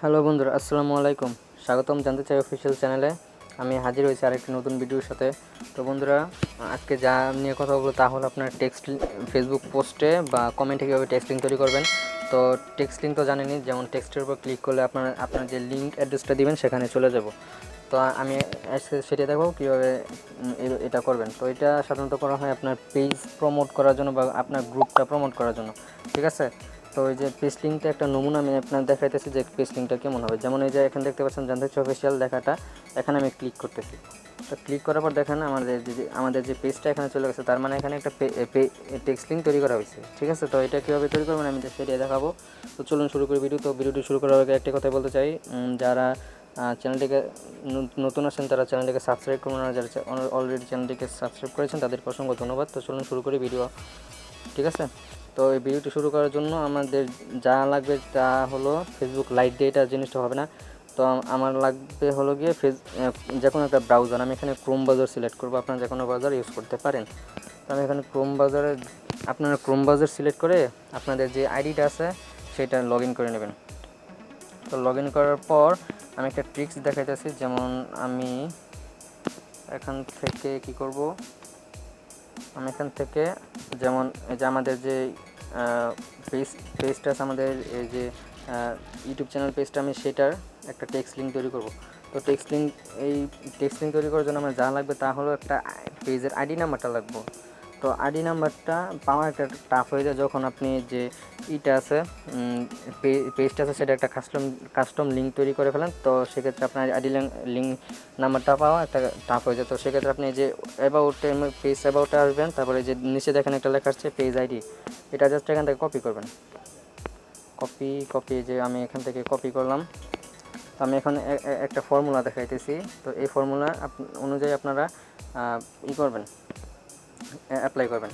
Hello বন্ধুরা, আসসালামু আলাইকুম। স্বাগতম জানতেচাই অফিসিয়াল চ্যানেলে। আমি হাজির হয়েছি আরেকটি নতুন ভিডিওর সাথে। তো বন্ধুরা, আজকে যা নিয়ে কথা বলবো তা হলো আপনার টেক্সট ফেসবুক পোস্টে বা কমেন্টে কীভাবে টেক্সট লিঙ্ক তৈরি করবেন। তো টেক্সট লিঙ্ক তো জানেনই, যেমন টেক্সটের উপর ক্লিক করলে আপনার যে লিঙ্ক অ্যাড্রেসটা দিবেন সেখানে চলে যাব। তো আমি সেটা দেখো কীভাবে এটা করবেন। তো এটা সাধারণত করা হয় আপনার পেজ প্রমোট করার জন্য বা আপনার গ্রুপটা প্রমোট করার জন্য, ঠিক আছে। তো এই যে পেজ লিঙ্কটা একটা নমুনা আমি আপনার দেখাইতেছি যে পেজ লিঙ্কটা কেমন হবে। যেমন এই যে এখানে দেখতে পাচ্ছেন জantechai অফিসিয়াল লেখাটা, এখানে আমি ক্লিক করতেছি। তো ক্লিক করার পর দেখেন আমাদের যে পেজটা এখানে চলে গেছে, তার মানে এখানে একটা টেক্সট লিঙ্ক তৈরি করা হয়েছে, ঠিক আছে। তো এটা কীভাবে তৈরি করবেন আমি সেটাই দেখাবো। তো চলুন শুরু করি ভিডিও। তো ভিডিওটি শুরু করার আগে একটা কথাই বলতে চাই, যারা চ্যানেলটিকে নতুন আছেন তারা চ্যানেলটিকে সাবস্ক্রাইব করুন, আর যারা অলরেডি চ্যানেলটিকে সাবস্ক্রাইব করেছেন তাদেরকে অসংখ্য ধন্যবাদ। তো চলুন শুরু করি ভিডিও, ঠিক আছে। তো এই ভিডিওটি শুরু করার জন্য আমাদের যা লাগবে তা হলো ফেসবুক লাইট দিয়ে এটা জিনিসটা হবে না। তো আমার লাগবে হলো গিয়ে যে কোনো একটা ব্রাউজার। আমি এখানে ক্রোম ব্রাউজার সিলেক্ট করবো, আপনারা যে কোনো ব্রাউজার ইউজ করতে পারেন। তো আমি এখানে আপনারা ক্রোম ব্রাউজার সিলেক্ট করে আপনাদের যে আইডিটা আছে সেটা লগ ইন করে নেবেন। তো লগ ইন করার পর আমি একটা ট্রিক্স দেখাইতেছি। যেমন আমি এখান থেকে কি করব, আমি এখান থেকে যেমন এই যে আমাদের যে পেজটা আছে, আমাদের এই যে ইউটিউব চ্যানেল পেজটা, আমি সেটার একটা টেক্সট লিঙ্ক তৈরি করব। তো টেক্সট লিঙ্ক তৈরি করার জন্য আমার যা লাগবে তা হলো একটা পেজের আইডি নাম্বারটা লাগবে। তো আইডি নাম্বারটা পাওয়া একটা টাফ হয়ে যায় যখন আপনি যে আছে পেজটা আছে সেটা একটা কাস্টম লিঙ্ক তৈরি করে ফেলেন। তো সেক্ষেত্রে আপনার আইডি লিঙ্ক নাম্বারটা পাওয়া একটা টাফ হয়ে যায়। তো সেক্ষেত্রে আপনি যে পেজ অ্যাবাউটে আসবেন, তারপরে যে নিচে দেখেন একটা লেখা আসছে পেজ আইডি, এটা জাস্ট এখান থেকে কপি করবেন। কপি যে আমি এখান থেকে কপি করলাম। তো আমি এখন একটা ফর্মুলা দেখাইতেছি। তো এই ফর্মুলা অনুযায়ী আপনারা করবেন, অ্যাপ্লাই করবেন।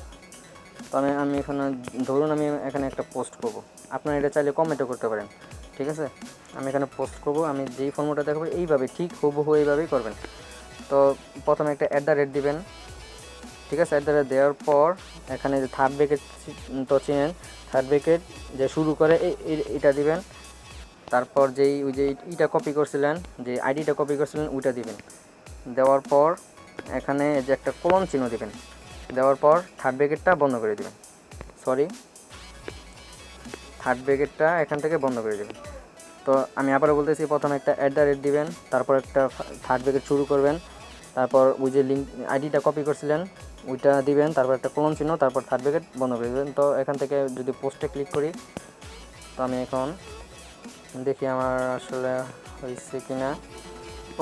তো আমি এখানে ধরুন আমি এখানে একটা পোস্ট করব, আপনারা এটা চাইলে কমেন্টও করতে পারেন, ঠিক আছে। আমি এখানে পোস্ট করব, আমি যেই ফর্মুলাটা দেখাবো এইভাবে ঠিক হুবহু এইভাবেই করবেন। তো প্রথমে একটা @ দিবেন, ঠিক আছে। @ দেওয়ার পর এখানে যে থার্ড ব্র্যাকেট তো চিনেন, থার্ড ব্র্যাকেট যে শুরু করে এটা দিবেন। তারপর ওই যে ইটা কপি করছিলেন, যে আইডিটা কপি করছিলেন ওইটা দিবেন। দেওয়ার পর এখানে যে একটা কোলন চিহ্ন দিবেন। দেওয়ার পর থার্ড ব্র্যাকেটটা বন্ধ করে দিবেন, থার্ড ব্র্যাকেটটা এখান থেকে বন্ধ করে দেবেন। তো আমি আবারও বলতেছি, প্রথমে একটা @ দিবেন, তারপর একটা থার্ড ব্র্যাকেট শুরু করবেন, তারপর ওই যে লিঙ্ক আইডিটা কপি করছিলেন ওইটা দিবেন, তারপর একটা কোলন চিহ্ন, তারপর থার্ড ব্র্যাকেট বন্ধ করে দেবেন। তো এখান থেকে যদি পোস্টে ক্লিক করি, তো আমি এখন দেখি আমার আসলে হয়েছে কি না।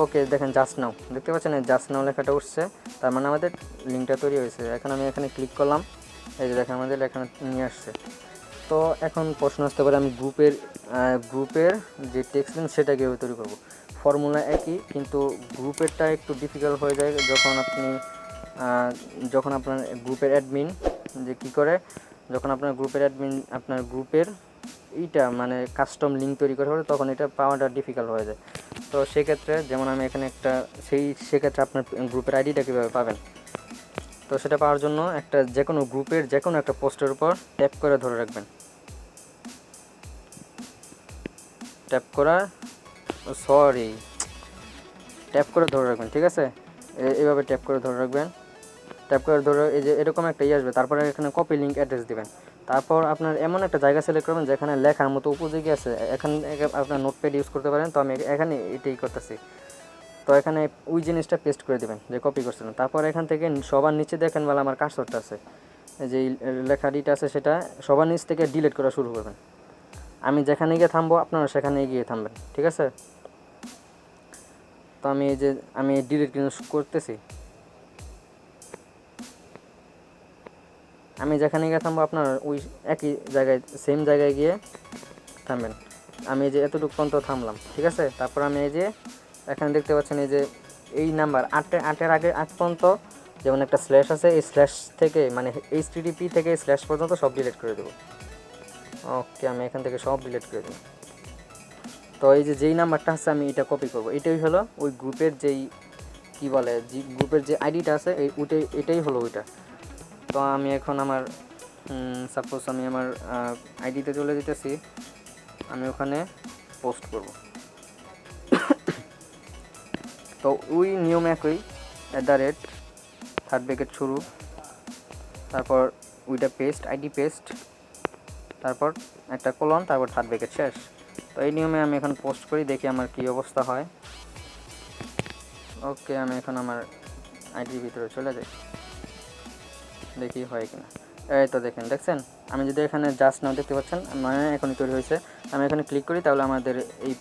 ওকে, দেখেন জাস্ট নাও দেখতে পাচ্ছেন, জাস্ট নাও লেখাটা উঠছে, তার মানে আমাদের লিঙ্কটা তৈরি হয়েছে। এখন আমি এখানে ক্লিক করলাম, এই যে দেখেন আমাদের এখানে নিয়ে আসছে। তো এখন প্রশ্ন আসতে পারে, আমি গ্রুপের যে টেক্সট লিঙ্ক সেটা কীভাবে তৈরি করব। ফর্মুলা একই, কিন্তু গ্রুপেরটা একটু ডিফিকাল্ট হয়ে যায় যখন আপনার গ্রুপের অ্যাডমিন যে কী করে, যখন আপনার গ্রুপের অ্যাডমিন আপনার গ্রুপের মানে কাস্টম লিঙ্ক তৈরি করে ফেলে, তখন এটা পাওয়াটা ডিফিকাল্ট হয়ে যায়। তো সেক্ষেত্রে যেমন আমি এখানে সেক্ষেত্রে আপনার গ্রুপের আইডিটা কীভাবে পাবেন। তো সেটা পাওয়ার জন্য যে কোনো গ্রুপের যে কোনো একটা পোস্টের উপর ট্যাপ করে ধরে রাখবেন, ট্যাপ করে ধরে রাখবেন, ঠিক আছে। এইভাবে ট্যাপ করে ধরে রাখবেন, এই যে এরকম একটা আসবে। তারপরে এখানে কপি লিঙ্ক অ্যাড্রেস দিবেন। তারপর আপনার এমন একটা জায়গা সিলেক্ট করবেন যেখানে লেখার মতো উপযোগী আছে। এখানে আপনার নোটপ্যাড ইউজ করতে পারেন। তো আমি এখানে এটাই করতেছি। তো এখানে ওই জিনিসটা পেস্ট করে দেবেন যে কপি করছিলেন। তারপর এখান থেকে সবার নিচে দেখেন বলে আমার কার্সরটা আছে, যে লেখাটিটা আছে সেটা সবার নিচ থেকে ডিলিট করা শুরু করবেন। আমি যেখানে গিয়ে থামবো আপনারা সেখানে গিয়ে থামবেন, ঠিক আছে। তো আমি ডিলিট করতেছি। আমি যেখানে গিয়ে থামবো আপনারা ওই একই জায়গায় সেম জায়গায় গিয়ে থামবেন। আমি যে এতটুকু পর্যন্ত থামলাম, ঠিক আছে। তারপর আমি এই যে এখানে দেখতে পাচ্ছেন এই যে এই নাম্বার 8 আগে 8 পর্যন্ত যেমন একটা স্ল্যাশ আছে, এই স্ল্যাশ থেকে মানে HTTP থেকে স্ল্যাশ পর্যন্ত সব ডিলিট করে দেবো। ওকে, আমি এখান থেকে সব ডিলিট করে দেবো। তো এই যেই নাম্বারটা আছে আমি এটা কপি করব। এটাই হলো ওই গ্রুপের গ্রুপের যে আইডিটা আছে এটাই হলো ওইটা। তো আমি এখন সাপোজ আমি আমার আইডিতে চলে যেতেছি, আমি ওখানে পোস্ট করব। তো ওই নিয়ম একই, @ থার্ড ব্র্যাকেট শুরু, তারপর ওইটা পেস্ট, আইডি পেস্ট, তারপর একটা কোলন, তারপর থার্ড ব্র্যাকেট শেষ। তো এই নিয়মে আমি এখন পোস্ট করি, দেখি আমার কী অবস্থা হয়। ওকে, আমি এখন আমার আইডির ভিতরে চলে যাই, দেখি হয় কিনা। এই তো দেখছেন, আমি যদি এখানে জাস্ট নাও দেখতে পাচ্ছেন, মানে এখনই তৈরি হয়েছে। আমি এখানে ক্লিক করি, তাহলে আমাদের এই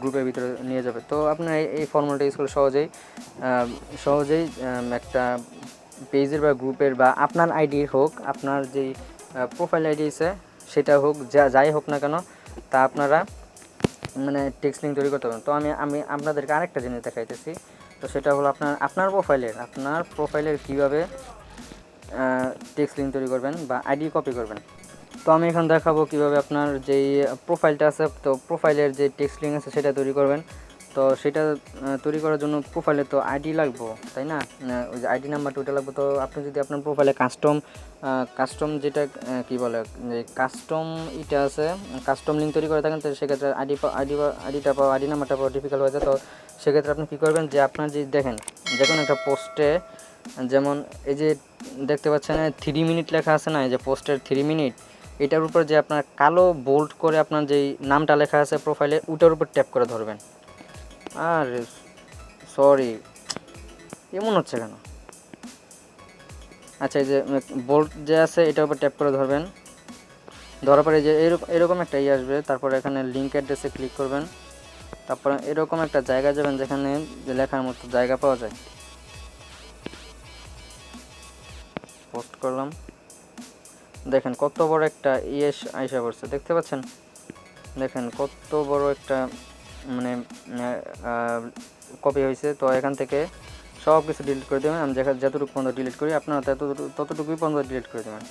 গ্রুপের ভিতরে নিয়ে যাবে। তো আপনার এই ফর্মুলাটা ইউজ করলে সহজেই একটা পেজের বা গ্রুপের বা আপনার আইডির হোক, আপনার যেই প্রোফাইল আইডি আছে সেটা হোক, যাই হোক না কেন, তা আপনারা মানে টেক্সট লিঙ্ক তৈরি করতে পারবেন। তো আমি আপনাদেরকে আরেকটা জিনিস দেখাইতেছি। তো সেটা হলো আপনার প্রোফাইলের কীভাবে টেক্সট লিঙ্ক তৈরি করবেন বা আইডি কপি করবেন। তো আমি এখন দেখাবো কিভাবে আপনার যেই প্রোফাইলটা আছে, তো প্রোফাইলের যে টেক্সট লিঙ্ক আছে সেটা তৈরি করবেন। তো সেটা তৈরি করার জন্য প্রোফাইলে তো আইডি লাগবে, তাই না? ওই যে আইডি নাম্বারটা ওইটা লাগবে। তো আপনি যদি আপনার প্রোফাইলে কাস্টম যেটা কী বলে, যে এটা আছে, কাস্টম লিঙ্ক তৈরি করে থাকেন, তো সেক্ষেত্রে আইডি নাম্বারটা পাওয়া ডিফিকাল্ট হয়ে যায়। তো সেক্ষেত্রে আপনি কী করবেন, যে আপনার যে দেখেন যে কোনো একটা পোস্টে, যেমন এই যে দেখতে পাচ্ছেন 3 মিনিট লেখা আছে না, এই যে পোস্টের 3 মিনিট, এটার উপর যে আপনার কালো বোল্ড করে আপনার যেই নামটা লেখা আছে প্রোফাইলে, ওটার উপর ট্যাপ করে ধরবেন। আর সরি, এমন হচ্ছে কেন? আচ্ছা, এই যে বোল্ড যে আছে এটার উপর ট্যাপ করে ধরবেন, ধরার পরে যে এরকম একটা আসবে। তারপর এখানে লিঙ্ক অ্যাড্রেসে ক্লিক করবেন, তারপর এরকম একটা জায়গা যাবেন যেখানে লেখার মতো জায়গা পাওয়া যায়। পোস্ট করলাম, দেখেন কত বড় একটা আইসা পড়ছে, দেখতে পাচ্ছেন? দেখেন কত বড় একটা মানে কপি হয়েছে। তো এখান থেকে সব কিছু ডিলিট করে দেবেন। আমি যতটুকু পর্যন্ত ডিলিট করি, আপনারা ততটুকুই পর্যন্ত ডিলিট করে দেবেন।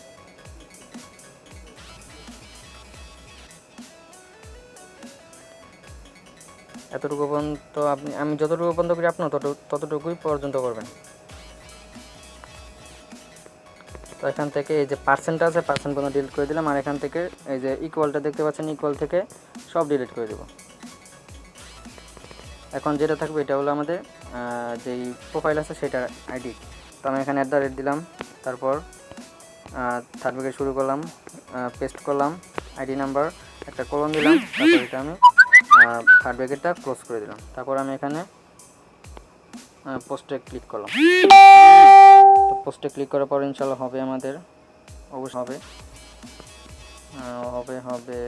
এতটুকু পর্যন্ত আমি যতটুকু পর্যন্ত করি, আপনার ততটুকুই পর্যন্ত করবেন। তো এখান থেকে এই যে পার্সেন্টটা আছে, পার্সেন্ট পর্যন্ত ডিলিট করে দিলাম। আর এখান থেকে এই যে ইকুয়ালটা দেখতে পাচ্ছেন, ইকুয়াল থেকে সব ডিলিট করে দেবো। এখন যেটা থাকবে এটা হলো আমাদের যেই প্রোফাইল আছে সেটার আইডি। তো আমি এখানে @ দিলাম, তারপর থার্ড ব্র্যাকেট শুরু করলাম, পেস্ট করলাম আইডি নাম্বার, একটা কোলন দিলাম, তারপর এটা আমি থার্ড ব্র্যাকেটটা ক্লোজ করে দিলাম। তারপর আমি এখানে পোস্টে ক্লিক করলাম। তো পোস্টে ক্লিক করার পর ইনশাল্লাহ হবে, আমাদের অবশ্যই হবে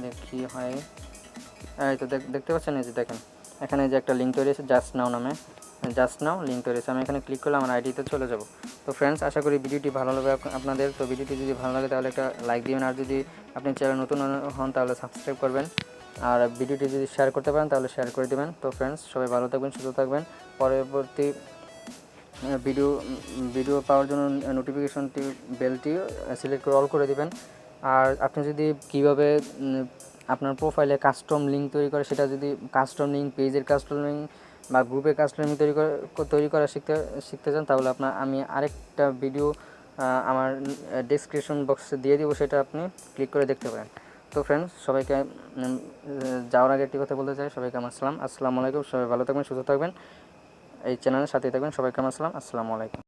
দেখি হয়। এই তো দেখতে পাচ্ছেন, এই যে দেখেন এখানে যে একটা লিঙ্ক তৈরি হয়েছে, জাস্ট নাও লিঙ্ক তৈরি হয়েছে। আমি এখানে ক্লিক করলে আমার আইডিতে চলে যাব। তো ফ্রেন্ডস, আশা করি ভিডিওটি ভালো লাগবে আপনাদের। তো ভিডিওটি যদি ভালো লাগে তাহলে একটা লাইক দিবেন, আর যদি আপনি চ্যানেল নতুন হন তাহলে সাবস্ক্রাইব করবেন, আর ভিডিওটি যদি শেয়ার করতে পারেন তাহলে শেয়ার করে দেবেন। তো ফ্রেন্ডস, সবাই ভালো থাকবেন, সুস্থ থাকবেন। পরবর্তী ভিডিও পাওয়ার জন্য নোটিফিকেশনটি বেলটি সিলেক্ট করে অল করে দিবেন। আর আপনি যদি কীভাবে আপনার প্রোফাইলে কাস্টম লিঙ্ক তৈরি করে, সেটা যদি কাস্টম লিঙ্ক, পেজের কাস্টম লিঙ্ক বা গ্রুপের কাস্টম লিঙ্ক তৈরি করা শিখতে চান, তাহলে আমি আরেকটা ভিডিও আমার ডেসক্রিপশন বক্সে দিয়ে দিব, সেটা আপনি ক্লিক করে দেখতে পারেন। তো ফ্রেন্ডস, সবাইকে যাওয়ার আগে একটি কথা বলতে চাই, সবাইকে আমার আসসালামু আলাইকুম। সবাই ভালো থাকবেন, সুস্থ থাকবেন, এই চ্যানেলের সাথেই থাকবেন। সবাইকে আমার আসসালামু আলাইকুম।